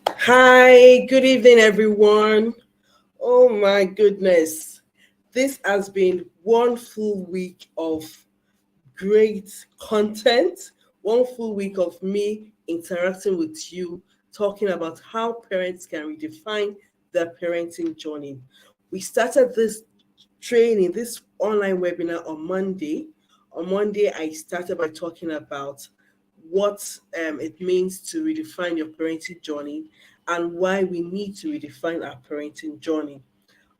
Hi, good evening, everyone. Oh my goodness. This has been one full week of great content, one full week of me interacting with you, talking about how parents can redefine their parenting journey. We started this training, this online webinar on Monday. On Monday, I started by talking about what it means to redefine your parenting journey and why we need to redefine our parenting journey.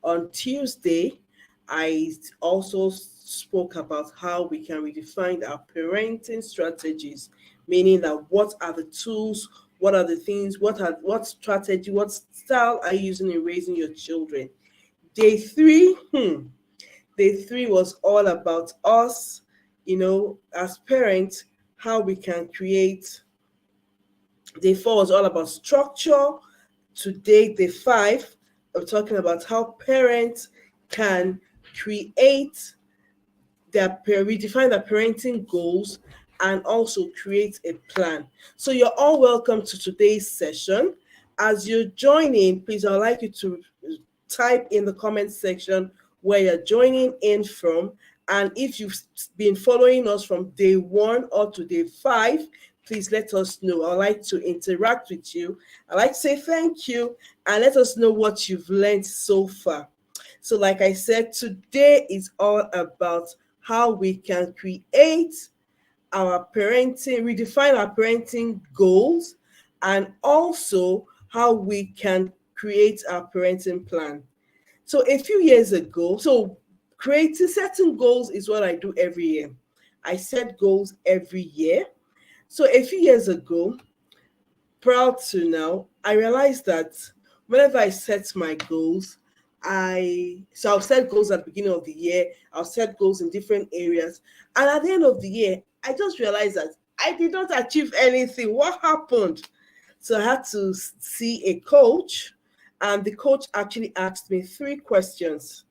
On Tuesday, I also spoke about how we can redefine our parenting strategies, meaning that what are the tools, what are the things, what strategy, what style are you using in raising your children. Day three, day three was all about us, as parents, how we can create. Day four was all about structure. Today, day five, we're talking about how parents can create redefine their parenting goals and also create a plan. So you're all welcome to today's session. As you're joining, please, I'd like you to type in the comment section where you're joining in from. And if you've been following us from day one or to day five, please let us know. I'd like to interact with you. I'd like to say thank you and let us know what you've learned so far. So, like I said, today is all about how we can create our parenting, redefine our parenting goals, and also how we can create our parenting plan. So a few years ago, creating certain goals is what I do every year. I set goals every year. So a few years ago, proud to now, I realized that whenever I set my goals, I'll set goals at the beginning of the year, I'll set goals in different areas, and at the end of the year, I just realized that I did not achieve anything. What happened? So I had to see a coach, and the coach actually asked me three questions.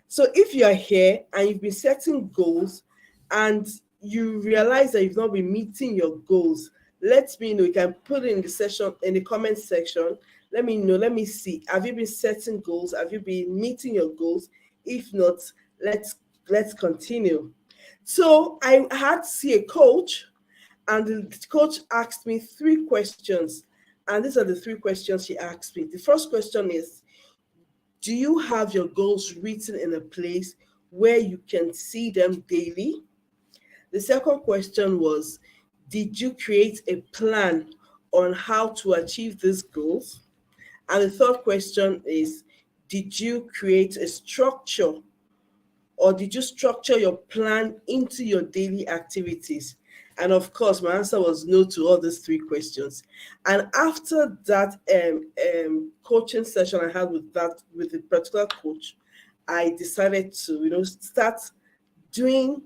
So if you are here and you've been setting goals and you realize that you've not been meeting your goals, let me know. You can put it in the session in the comment section. Let me know. Let me see. Have you been setting goals? Have you been meeting your goals? If not, let's continue. So I had to see a coach, and the coach asked me three questions. And these are the three questions she asked me. The first question is, do you have your goals written in a place where you can see them daily? The second question was, did you create a plan on how to achieve these goals? And the third question is, did you create a structure, or did you structure your plan into your daily activities? And of course, my answer was no to all these three questions. And after that coaching session I had with the particular coach, I decided to start doing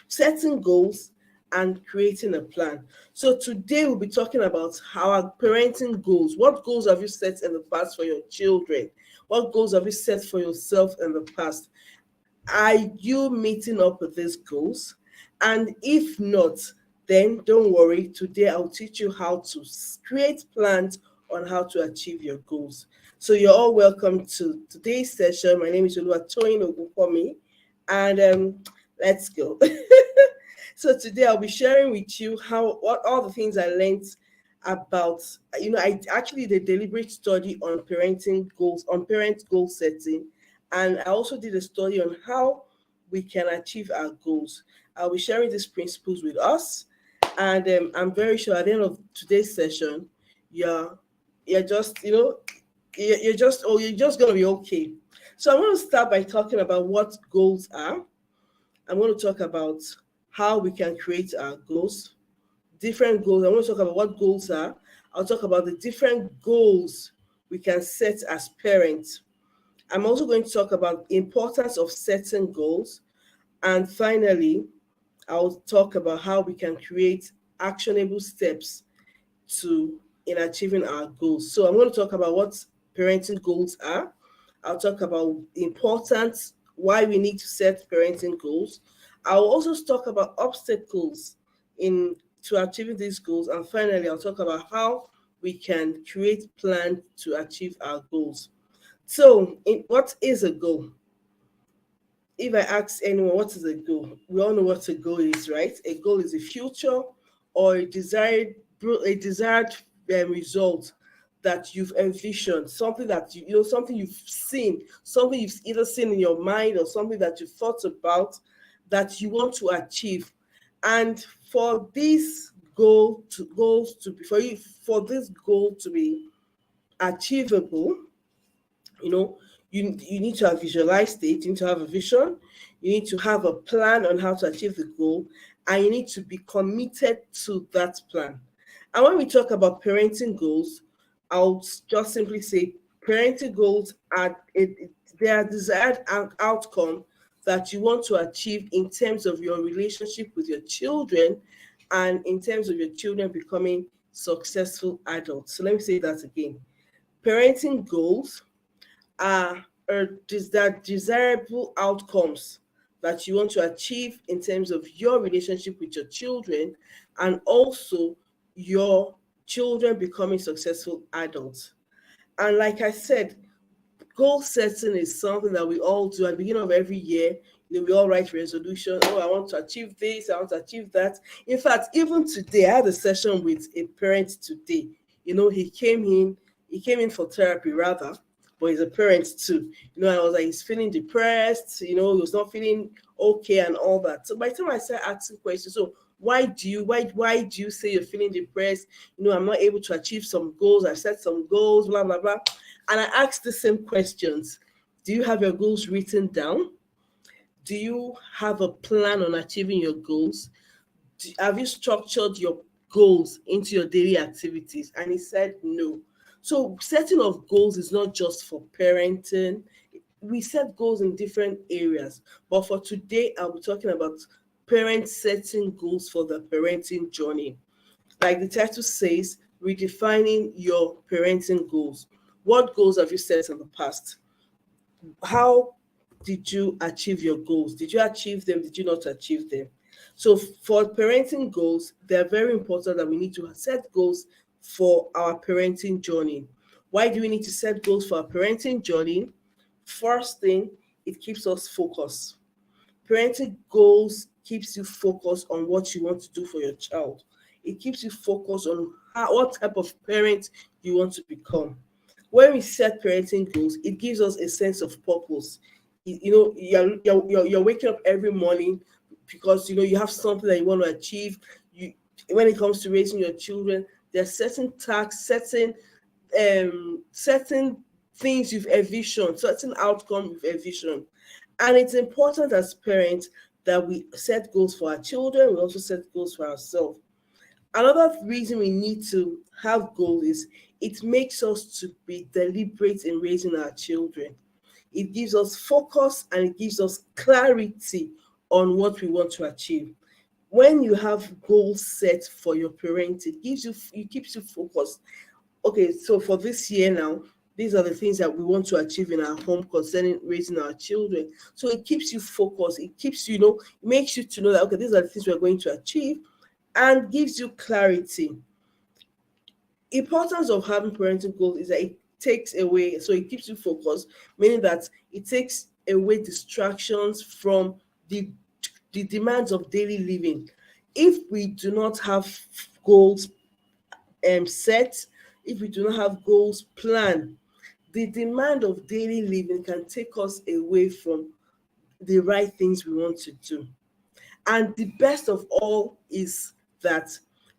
setting goals and creating a plan. So today we'll be talking about our parenting goals. What goals have you set in the past for your children? What goals have you set for yourself in the past? Are you meeting up with these goals? And if not, then don't worry. Today I'll teach you how to create plans on how to achieve your goals. So you're all welcome to today's session. My name is Oluwatoyin Ogunkomi, and let's go. So today I'll be sharing with you what all the things I learned about. I actually did a deliberate study on parenting goals, on parent goal setting, and I also did a study on how we can achieve our goals. I'll be sharing these principles with us, and I'm very sure at the end of today's session, you're just you're just gonna be okay. So I'm going to start by talking about what goals are. I'm going to talk about how we can create our goals, different goals. I want to talk about what goals are. I'll talk about the different goals we can set as parents. I'm also going to talk about the importance of setting goals. And finally, I'll talk about how we can create actionable steps to in achieving our goals. So I'm going to talk about what parenting goals are. I'll talk about the importance, why we need to set parenting goals. I'll also talk about obstacles in to achieving these goals. And finally, I'll talk about how we can create plans to achieve our goals. So, what is a goal? If I ask anyone what is a goal, we all know what a goal is, right? A goal is a future or a desired result that you've envisioned, something that something you've seen, something you've either seen in your mind or something that you thought about that you want to achieve. And for this goals to be for this goal to be achievable, you know you need to have visualized it. You need to have a vision. You need to have a plan on how to achieve the goal, and you need to be committed to that plan. And when we talk about parenting goals, I'll just simply say parenting goals are they are desired outcome that you want to achieve in terms of your relationship with your children and in terms of your children becoming successful adults. So let me say that again. Parenting goals are desirable outcomes that you want to achieve in terms of your relationship with your children and also your children becoming successful adults. And like I said, goal setting is something that we all do at the beginning of every year. We all write resolution. Oh, I want to achieve this. I want to achieve that. In fact, even today, I had a session with a parent today. He came in for therapy rather, but he's a parent too. I was like, he's feeling depressed. He was not feeling okay and all that. So by the time I started asking questions, so why do you say you're feeling depressed? I'm not able to achieve some goals. I set some goals, blah blah blah. And I asked the same questions. Do you have your goals written down? Do you have a plan on achieving your goals? Have you structured your goals into your daily activities? And he said no. So setting of goals is not just for parenting. We set goals in different areas. But for today, I'll be talking about parents setting goals for the parenting journey. Like the title says, redefining your parenting goals. What goals have you set in the past? How did you achieve your goals? Did you achieve them? Did you not achieve them? So, for parenting goals, they're very important that we need to set goals for our parenting journey. Why do we need to set goals for our parenting journey? First thing, it keeps us focused. Parenting goals keeps you focused on what you want to do for your child. It keeps you focused on what type of parent you want to become. When we set parenting goals, it gives us a sense of purpose. You're waking up every morning because you have something that you want to achieve. You When it comes to raising your children, there are certain tasks, certain things you've envisioned, certain outcomes you've envisioned. And it's important as parents that we set goals for our children. We also set goals for ourselves. Another reason we need to have goals is it makes us to be deliberate in raising our children. It gives us focus and it gives us clarity on what we want to achieve. When you have goals set for your parents, it keeps you focused. Okay, so for this year now, these are the things that we want to achieve in our home concerning raising our children. So it keeps you focused. It keeps makes you to know that okay, these are the things we're going to achieve, and gives you clarity. Importance of having parenting goals is that it takes away, so it keeps you focused, meaning that it takes away distractions from the demands of daily living. If we do not have goals set, if we do not have goals planned, the demand of daily living can take us away from the right things we want to do. And the best of all is that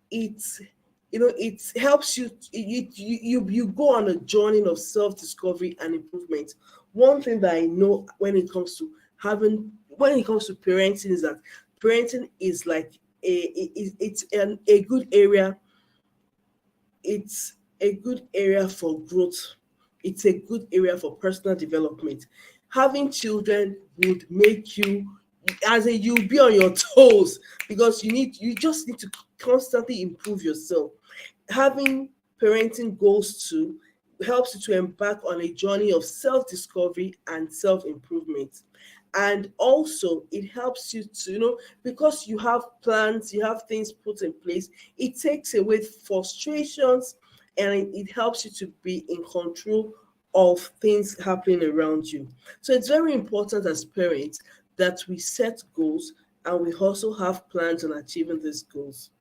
it it helps you go on a journey of self-discovery and improvement. One thing that I know when it comes to parenting is that parenting is like a good area. It's a good area for growth. It's a good area for personal development. Having children would make you, as a you'll be on your toes because you just need to constantly improve yourself. Having parenting goals too helps you to embark on a journey of self-discovery and self-improvement. And also it helps you to because you have plans, you have things put in place, it takes away frustrations and it helps you to be in control of things happening around you. So it's very important as parents that we set goals and we also have plans on achieving these goals.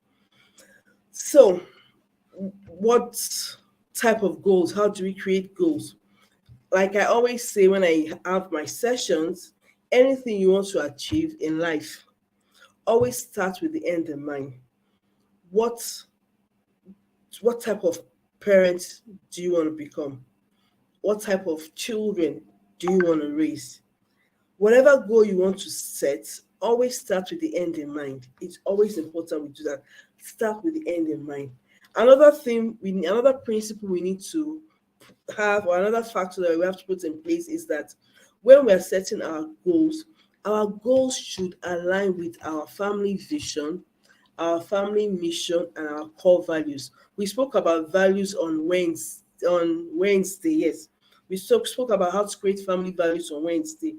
So, what type of goals? How do we create goals? Like I always say when I have my sessions, anything you want to achieve in life, always start with the end in mind. What what type of parent do you want to become? What type of children do you want to raise? Whatever goal you want to set, always start with the end in mind. It's always important we do that. Start with the end in mind. Another principle we need to have, or another factor that we have to put in place, is that when we are setting our goals should align with our family vision, our family mission, and our core values. We spoke about values on Wednesday, yes. We spoke about how to create family values on Wednesday.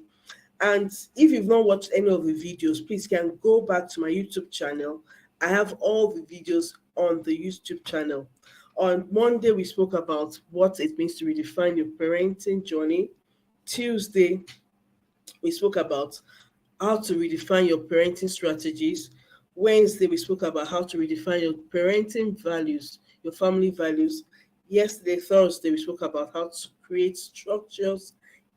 And if you've not watched any of the videos, please can go back to my YouTube channel. I have all the videos on the YouTube channel. On Monday, we spoke about what it means to redefine your parenting journey. Tuesday, we spoke about how to redefine your parenting strategies. Wednesday, we spoke about how to redefine your parenting values, your family values. Yesterday, Thursday, we spoke about how to create structures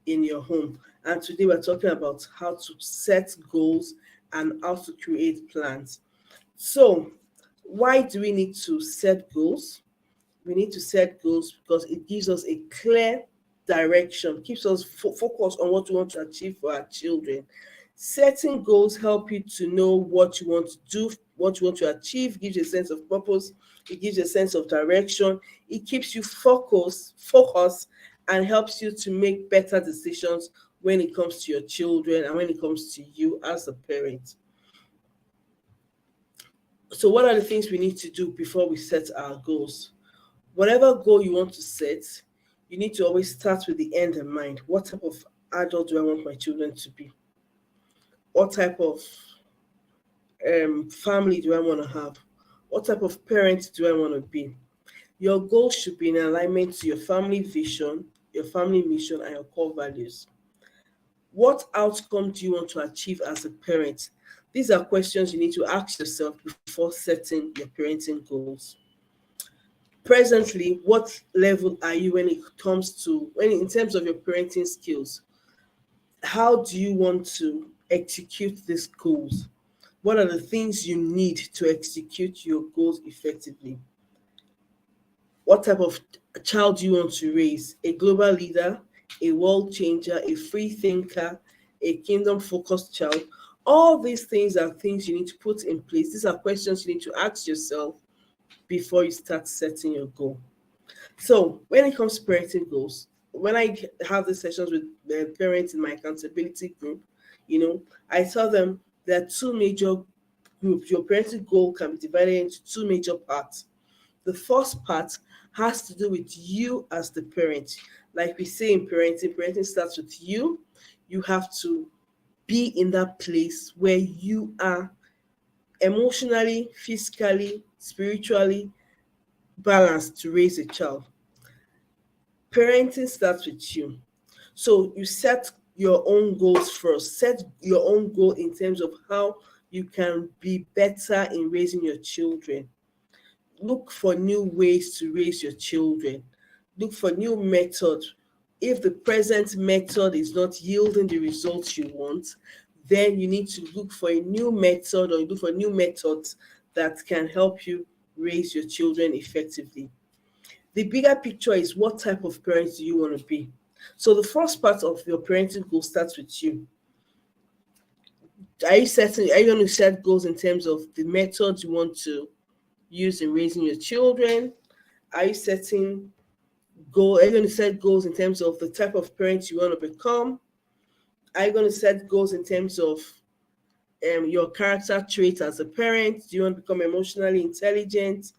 in your home. And today, we're talking about how to set goals and how to create plans. So, why do we need to set goals? We need to set goals because it gives us a clear direction, keeps us focused on what we want to achieve for our children. Setting goals help you to know what you want to do, what you want to achieve, gives you a sense of purpose, it gives you a sense of direction, it keeps you focused, and helps you to make better decisions when it comes to your children and when it comes to you as a parent. So, what are the things we need to do before we set our goals? Whatever goal you want to set, you need to always start with the end in mind. What type of adult do I want my children to be? What type of family do I want to have? What type of parent do I want to be? Your goals should be in alignment to your family vision, your family mission, and your core values. What outcome do you want to achieve as a parent? These are questions you need to ask yourself before setting your parenting goals. Presently, what level are you when in terms of your parenting skills? How do you want to execute these goals? What are the things you need to execute your goals effectively? What type of child do you want to raise? A global leader, a world changer, a free thinker, a kingdom focused child? All these things are things you need to put in place. These are questions you need to ask yourself before you start setting your goal. So, when it comes to parenting goals, when I have these sessions with parents in my accountability group, I tell them there are two major groups. Your parenting goal can be divided into two major parts. The first part has to do with you as the parent. Like we say in parenting, parenting starts with you. You have to be in that place where you are emotionally, physically, spiritually balanced to raise a child. Parenting starts with you. So you set your own goals first. Set your own goal in terms of how you can be better in raising your children. Look for new ways to raise your children. Look for new methods. If the present method is not yielding the results you want, then you need to look for a new method, or look for new methods that can help you raise your children effectively. The bigger picture is, what type of parent do you want to be? So the first part of your parenting goal starts with you. Are you going to set goals in terms of the methods you want to use in raising your children? Are you are you going to set goals in terms of the type of parent you want to become? Are you going to set goals in terms of your character trait as a parent? Do you want to become emotionally intelligent?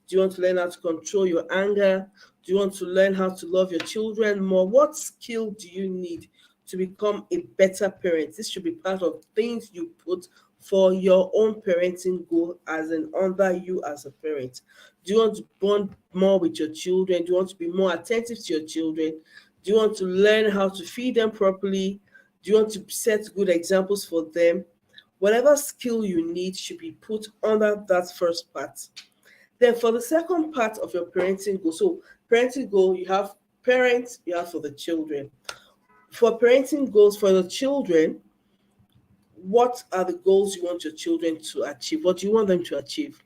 Do you want to learn how to control your anger? Do you want to learn how to love your children more? What skill do you need to become a better parent? This should be part of things you put for your own parenting goal as an under you as a parent? Do you want to bond more with your children? Do you want to be more attentive to your children? Do you want to learn how to feed them properly? Do you want to set good examples for them? Whatever skill you need should be put under that first part. Then for the second part of your parenting goal, so parenting goal, you have parents, you have for the children. For parenting goals for the children, what are the goals you want your children to achieve? What do you want them to achieve?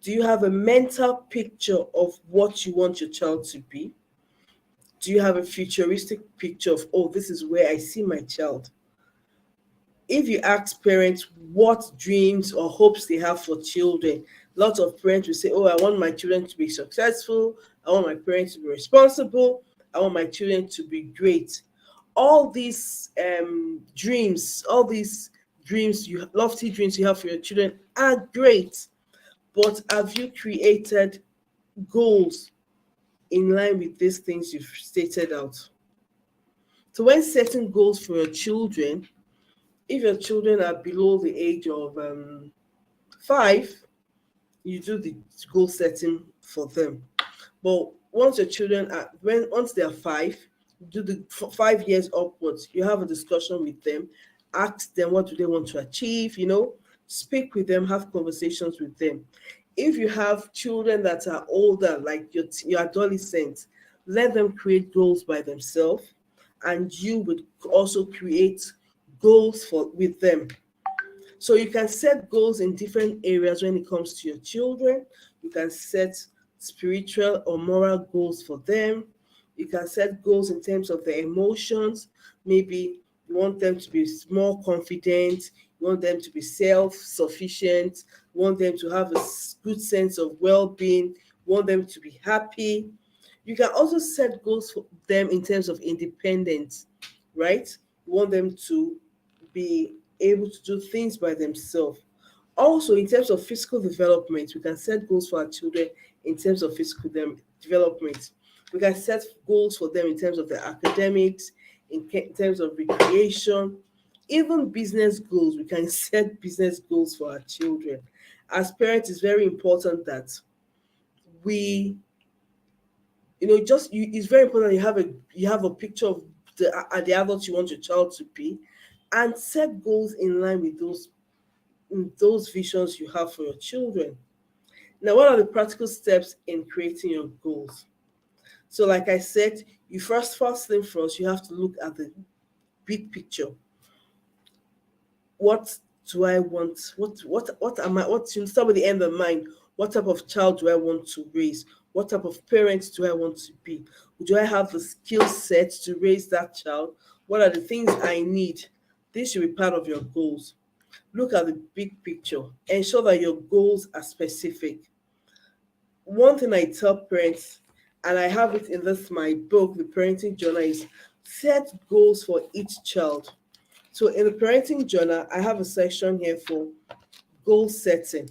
Do you have a mental picture of what you want your child to be? Do you have a futuristic picture of, oh, this is where I see my child? If you ask parents what dreams or hopes they have for children, lots of parents will say, oh, I want my children to be successful. I want my parents to be responsible. I want my children to be great. All these dreams, lofty dreams you have for your children are great. But have you created goals in line with these things you've stated out? So when setting goals for your children, if your children are below the age of 5, you do the goal setting for them. But once your children are once they are 5, do the 5 years upwards. You have a discussion with them, ask them what do they want to achieve. Speak with them, have conversations with them. If you have children that are older, like your adolescents, let them create goals by themselves, and you would also create goals with them. So you can set goals in different areas when it comes to your children. You can set spiritual or moral goals for them. You can set goals in terms of their emotions. Maybe you want them to be more confident. You want them to be self-sufficient. You want them to have a good sense of well-being. You want them to be happy. You can also set goals for them in terms of independence, right? You want them to be able to do things by themselves. Also, in terms of physical development, we can set goals for our children in terms of physical development. We can set goals for them in terms of their academics, in terms of recreation, even business goals. We can set business goals for our children. As parents, it's very important that we, it's very important you have a picture of the adult you want your child to be, and set goals in line with those visions you have for your children. Now, what are the practical steps in creating your goals? So, like I said, first thing first, you have to look at the big picture. What do I want? What am I? What you start with the end in mind? What type of child do I want to raise? What type of parent do I want to be? Do I have the skill set to raise that child? What are the things I need? This should be part of your goals. Look at the big picture. Ensure that your goals are specific. One thing I tell parents, and I have it in my book, The Parenting Journal, is set goals for each child. So in the Parenting Journal, I have a section here for goal setting.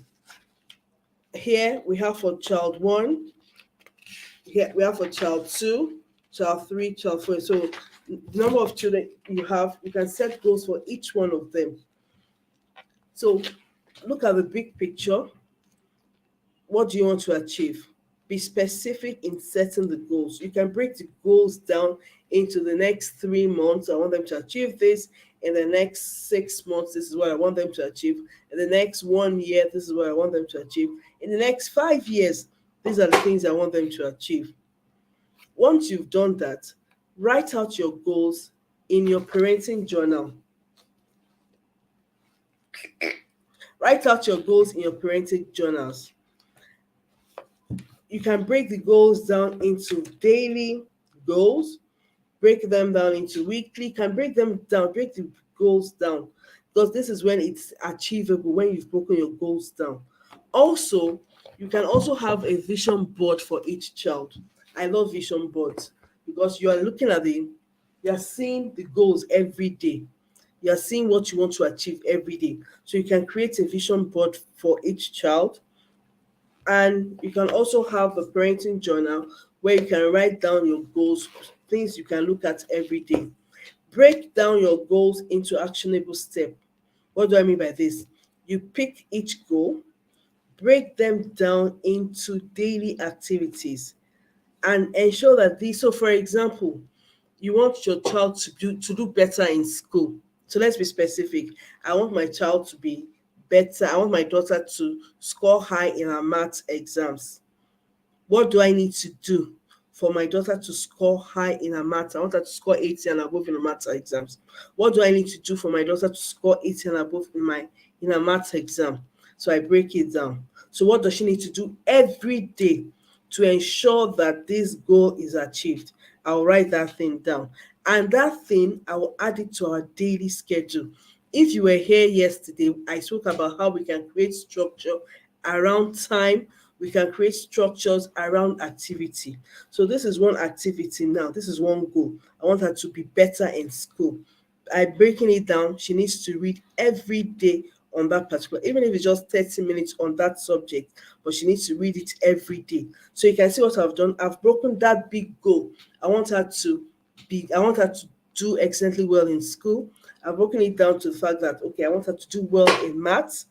Here we have for child 1, here we have for child 2, child 3, child 4. So the number of children you have, you can set goals for each one of them. So look at the big picture. What do you want to achieve? Be specific in setting the goals. You can break the goals down into the next 3 months. I want them to achieve this. In the next 6 months, this is what I want them to achieve. In the next 1 year, this is what I want them to achieve. In the next 5 years, these are the things I want them to achieve. Once you've done that, write out your goals in your parenting journal. Write out your goals in your parenting journals. You can break the goals down into daily goals, break them down into weekly, break the goals down, because this is when it's achievable, when you've broken your goals down. Also, you can also have a vision board for each child. I love vision boards because you are seeing the goals every day. You are seeing what you want to achieve every day. So you can create a vision board for each child. And you can also have a parenting journal where you can write down your goals, things you can look at every day. Break down your goals into actionable steps. What do I mean by this? You pick each goal, break them down into daily activities, and ensure that these. So, for example, you want your child to do better in school. So let's be specific. I want my child to be better. I want my daughter to score high in her maths exams. What do I need to do for my daughter to score high in her maths? I want her to score 80 and above in her maths exams. What do I need to do for my daughter to score 80 and above in her maths exam? So I break it down. So what does she need to do every day to ensure that this goal is achieved? I'll write that thing down. And that thing, I will add it to our daily schedule. If you were here yesterday, I spoke about how we can create structure around time, we can create structures around activity. So this is one activity now. This is one goal. I want her to be better in school. By breaking it down, she needs to read every day on that particular, even if it's just 30 minutes on that subject, but she needs to read it every day. So you can see what I've done. I've broken that big goal. I want her to do excellently well in school. I've broken it down to the fact that, okay, I want her to do well in maths.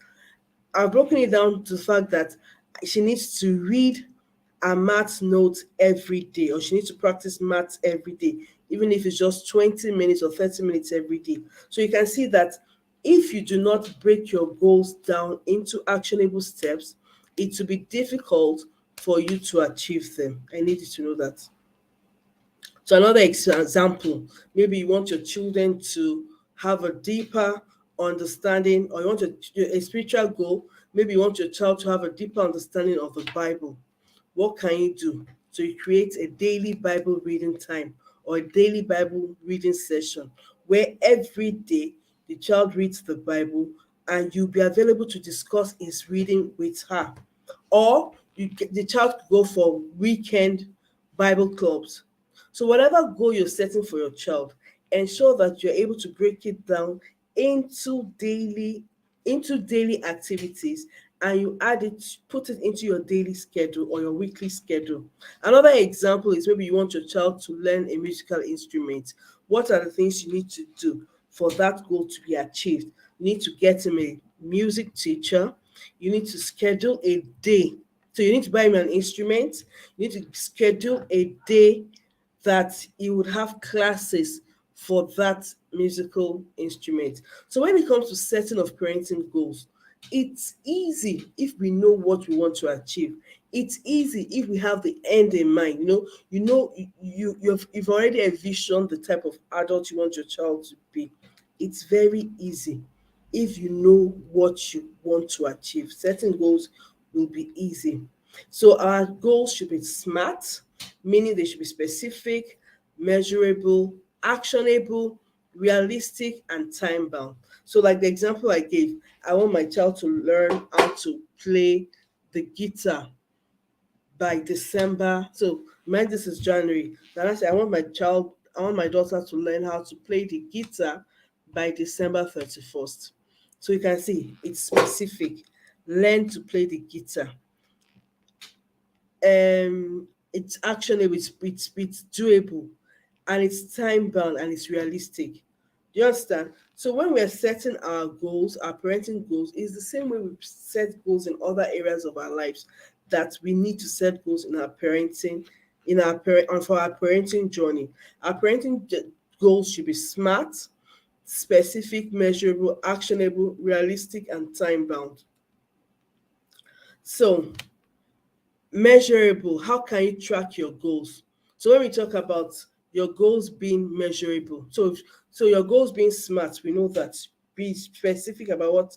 I've broken it down to the fact that she needs to read a maths note every day, or she needs to practice maths every day, even if it's just 20 minutes or 30 minutes every day. So you can see that if you do not break your goals down into actionable steps, it will be difficult for you to achieve them. I need you to know that. So another example, maybe you want your children to have a deeper understanding, or you want a spiritual goal. Maybe you want your child to have a deeper understanding of the Bible. What can you do? So you create a daily Bible reading time or a daily Bible reading session where every day the child reads the Bible and you'll be available to discuss his reading with her. Or the child could go for weekend Bible clubs. So whatever goal you're setting for your child, ensure that you're able to break it down into daily activities, and you put it into your daily schedule or your weekly schedule. Another example is maybe you want your child to learn a musical instrument. What are the things you need to do for that goal to be achieved? You need to get him a music teacher. You need to schedule a day. So you need to buy him an instrument. You need to schedule a day that you would have classes for that musical instrument. So when it comes to setting of parenting goals, it's easy if we know what we want to achieve. It's easy if we have the end in mind. You've already envisioned the type of adult you want your child to be. It's very easy if you know what you want to achieve. Setting goals will be easy. So our goals should be SMART, meaning they should be specific, measurable, actionable, realistic, and time bound. So, like the example I gave, I want my child to learn how to play the guitar by December. So, mind this is January. Then I say I want my daughter to learn how to play the guitar by December 31st. So you can see it's specific. Learn to play the guitar. It's actionable, it's doable, and it's time bound, and it's realistic. Do you understand? So when we're setting our goals, our parenting goals, is the same way we set goals in other areas of our lives, that we need to set goals in our parenting, for our parenting journey. Our goals should be SMART, specific, measurable, actionable, realistic, and time bound. So measurable, how can you track your goals? So when we talk about your goals being measurable, so your goals being SMART, we know that. Be specific about what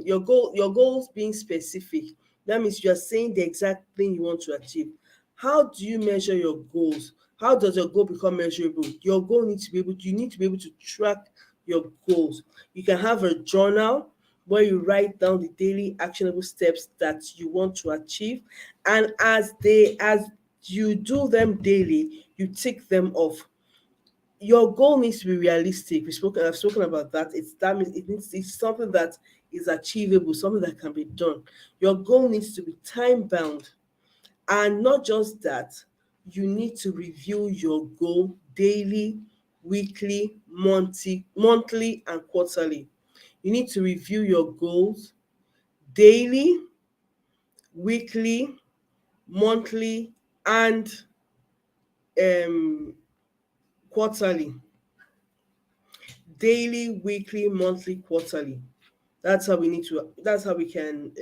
your goals being specific, that means you're saying the exact thing you want to achieve. How do you measure your goals? How does your goal become measurable? You need to be able to track your goals. You can have a journal where you write down the daily actionable steps that you want to achieve, and as you do them daily, you tick them off. Your goal needs to be realistic. I've spoken about that. It's something that is achievable, something that can be done. Your goal needs to be time bound, and not just that, you need to review your goal daily, weekly, monthly, and quarterly. You need to review your goals daily, weekly, monthly, and um, quarterly. Daily, weekly, monthly, quarterly. That's how we can.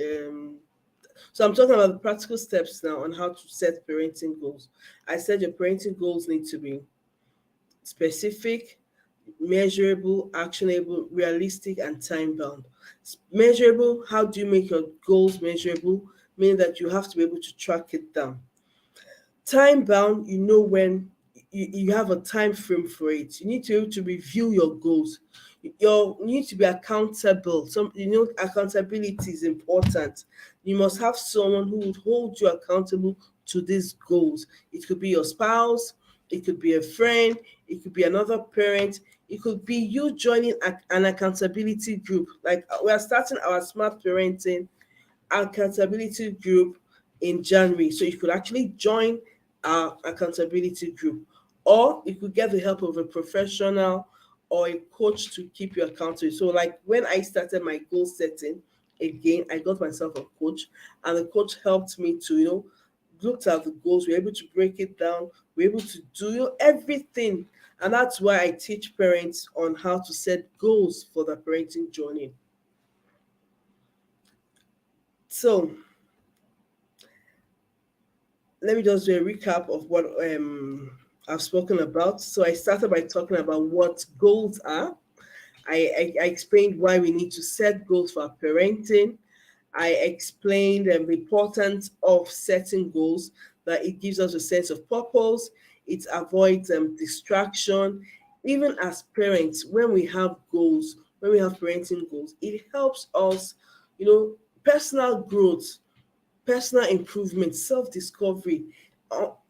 So I'm talking about the practical steps now on how to set parenting goals. I said your parenting goals need to be specific, measurable, actionable, realistic, and time bound. Measurable, how do you make your goals measurable? Meaning that you have to be able to track it down. Time bound, you know when you have a time frame for it. You need to be able to review your goals. You need to be accountable. Accountability is important. You must have someone who would hold you accountable to these goals. It could be your spouse, it could be a friend, it could be another parent, it could be you joining an accountability group. Like we are starting our smart parenting accountability group in January. So you could actually join our accountability group, or you could get the help of a professional or a coach to keep you accountable. So, like when I started my goal setting, again, I got myself a coach, and the coach helped me to, looked at the goals. We're able to break it down. We're able to do everything. And that's why I teach parents on how to set goals for the parenting journey. So, let me just do a recap of what I've spoken about. So I started by talking about what goals are. I explained why we need to set goals for our parenting. I explained the importance of setting goals, that it gives us a sense of purpose, it avoids distraction. Even as parents, when we have goals, when we have parenting goals, it helps us, personal growth, personal improvement, self discovery.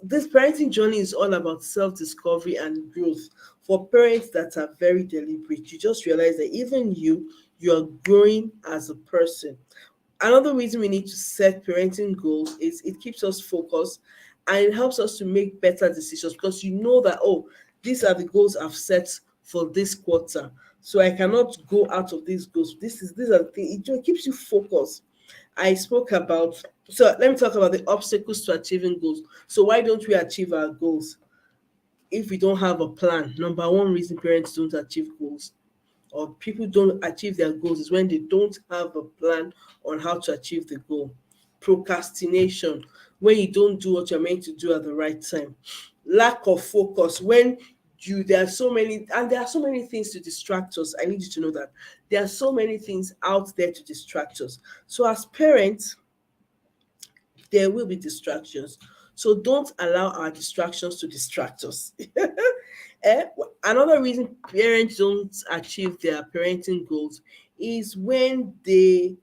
This parenting journey is all about self discovery and growth. For parents that are very deliberate, you just realize that even you are growing as a person. Another reason we need to set parenting goals is it keeps us focused, and it helps us to make better decisions, because you know that, oh, these are the goals I've set for this quarter. So I cannot go out of these goals. These are the things. It keeps you focused. I spoke about, so let me talk about the obstacles to achieving goals. So why don't we achieve our goals if we don't have a plan? Number one reason parents don't achieve goals, or people don't achieve their goals, is when they don't have a plan on how to achieve the goal. Procrastination, when you don't do what you're meant to do at the right time. Lack of focus, when there are so many things to distract us. I need you to know that there are so many things out there to distract us. So as parents, there will be distractions. So don't allow our distractions to distract us. Eh, Another reason parents don't achieve their parenting goals is when the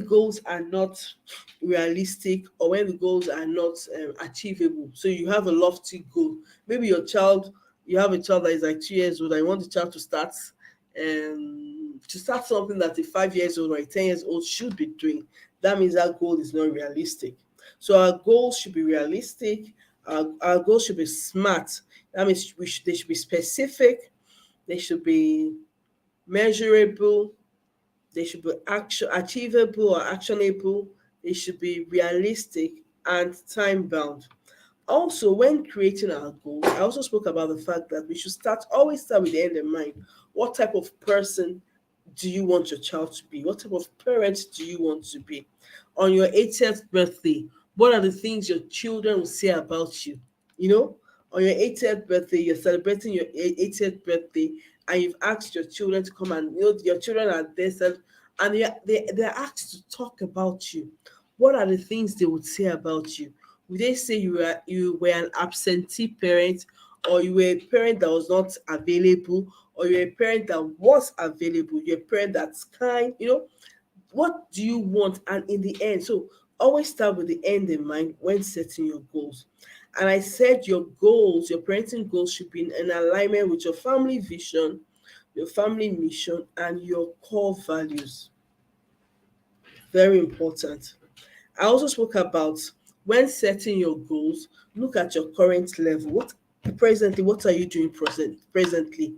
goals are not realistic, or when the goals are not achievable. So you have a lofty goal. Maybe you have a child that is like 2 years old, and you want the child to start something that a 5 years old or a 10 years old should be doing. That means that goal is not realistic. So our goals should be realistic. Our goals should be smart. That means they should be specific. They should be measurable. They should be achievable or actionable. They should be realistic and time bound. Also, when creating our goals, I also spoke about the fact that we should always start with the end in mind. What type of person do you want your child to be? What type of parent do you want to be? On your 80th birthday, what are the things your children will say about you? You know, on your 80th birthday, you're celebrating your 80th birthday, and you've asked your children to come, and your children are there, and they're asked to talk about you. What are the things they would say about you? Would they say you were an absentee parent, or you were a parent that was not available, or you're a parent that was available, you're a parent that's kind? What do you want? And in the end, so always start with the end in mind when setting your goals. And I said your goals, your parenting goals, should be in alignment with your family vision, your family mission, and your core values. Very important. I also spoke about, when setting your goals, look at your current level. What are you doing presently?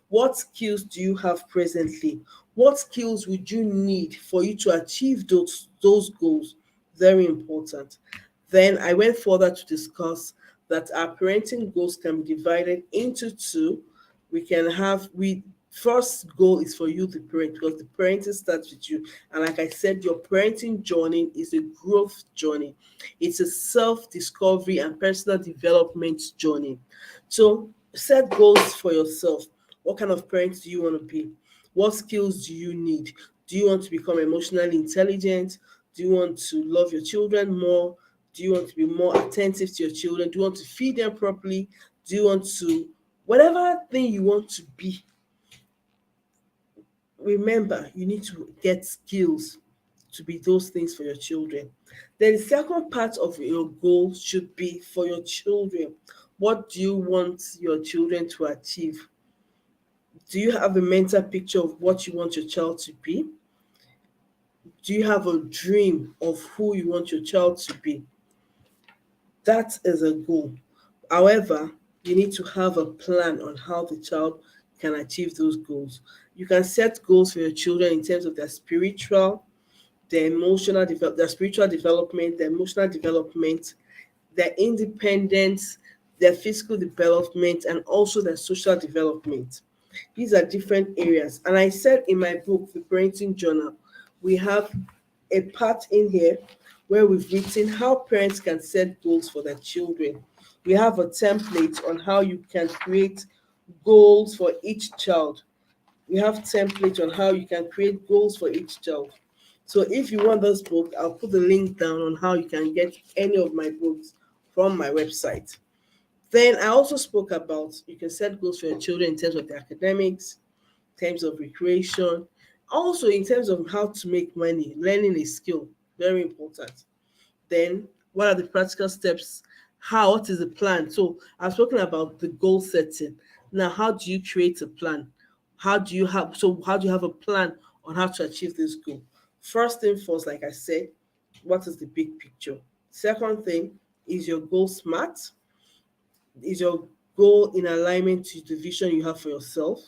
What skills do you have presently? What skills would you need for you to achieve those goals? Very important. Then I went further to discuss that our parenting goals can be divided into two. We first goal is for you, the parent, because the parenting starts with you. And like I said, your parenting journey is a growth journey. It's a self-discovery and personal development journey. So set goals for yourself. What kind of parent do you want to be? What skills do you need? Do you want to become emotionally intelligent? Do you want to love your children more? Do you want to be more attentive to your children? Do you want to feed them properly? Do you want to, whatever thing you want to be, remember you need to get skills to be those things for your children. Then the second part of your goal should be for your children. What do you want your children to achieve? Do you have a mental picture of what you want your child to be? Do you have a dream of who you want your child to be? That is a goal. However, you need to have a plan on how the child can achieve those goals. You can set goals for your children in terms of their spiritual, their spiritual development, their emotional development, their independence, their physical development, and also their social development. These are different areas. And I said in my book, The Parenting Journal, we have a part in here where we've written how parents can set goals for their children. We have a template on how you can create goals for each child. We have template on how you can create goals for each child. So if you want this book, I'll put the link down on how you can get any of my books from my website. Then I also spoke about you can set goals for your children in terms of their academics, in terms of recreation, also in terms of how to make money, learning a skill, very important. Then what are the practical steps? What is the plan? So I've spoken about the goal setting. Now, how do you create a plan? How do you have a plan on how to achieve this goal? First thing first, like I said, what is the big picture? Second thing, is your goal smart? Is your goal in alignment to the vision you have for yourself?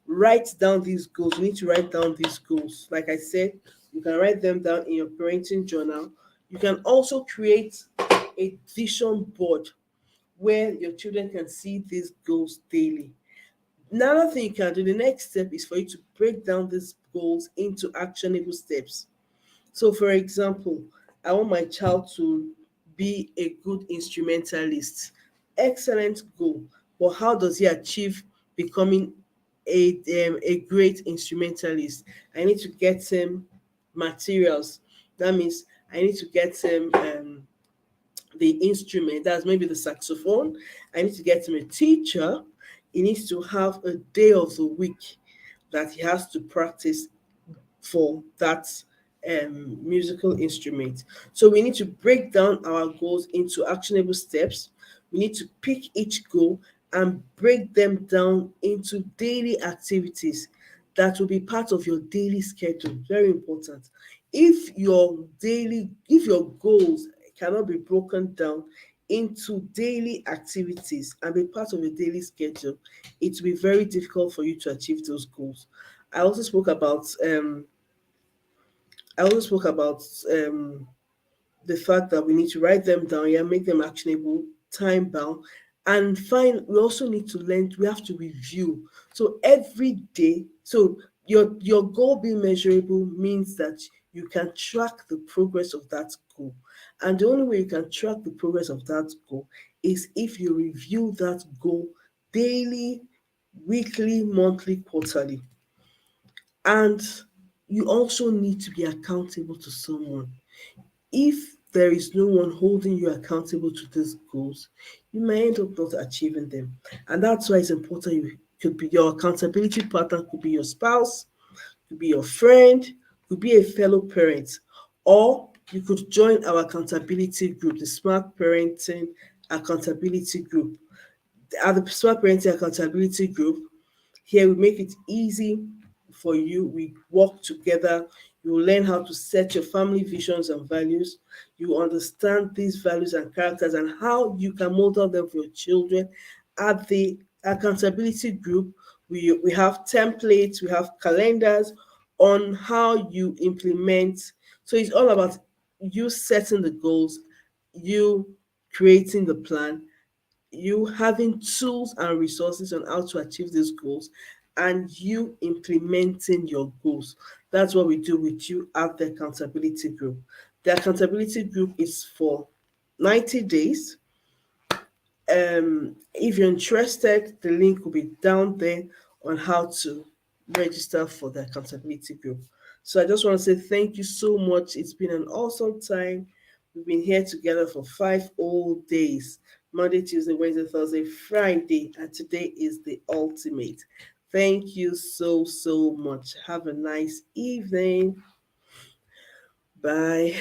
Write down these goals. You need to write down these goals. Like I said, you can write them down in your parenting journal. You can also create a vision board where your children can see these goals daily. Another thing you can do, the next step is for you to break down these goals into actionable steps. So, for example, I want my child to be a good instrumentalist. Excellent goal. But how does he achieve becoming a great instrumentalist? I need to get him materials. That means I need to get him the instrument. That's maybe the saxophone. I need to get him a teacher. He needs to have a day of the week that he has to practice for that musical instrument. So we need to break down our goals into actionable steps. We need to pick each goal and break them down into daily activities that will be part of your daily schedule. Very important. If your goals cannot be broken down into daily activities and be part of your daily schedule, it will be very difficult for you to achieve those goals. I also spoke about I also spoke about the fact that we need to write them down, yeah, make them actionable, time bound, and find. We also need to learn. We have to review. So every day, so your goal being measurable means that you can track the progress of that goal, and the only way you can track the progress of that goal is if you review that goal daily, weekly, monthly, quarterly. And you also need to be accountable to someone. If there is no one holding you accountable to these goals, you may end up not achieving them. And that's why it's important you could be your accountability partner, could be your spouse, could be your friend, could be a fellow parent, or you could join our accountability group, the Smart Parenting Accountability Group. At the Smart Parenting Accountability Group, here we make it easy for you. We work together. You will learn how to set your family visions and values. You understand these values and characters and how you can model them for your children. At the accountability group, We have templates, we have calendars on how you implement. So it's all about you setting the goals, you creating the plan, you having tools and resources on how to achieve these goals, and you implementing your goals. That's what we do with you at the accountability group. The accountability group is for 90 days. If you're interested, the link will be down there on how to register for the accountability group. So I just want to say thank you so much. It's been an awesome time. We've been here together for 5 whole days: Monday, Tuesday, Wednesday, Thursday, Friday, and today is the ultimate. Thank you so, so much. Have a nice evening. Bye.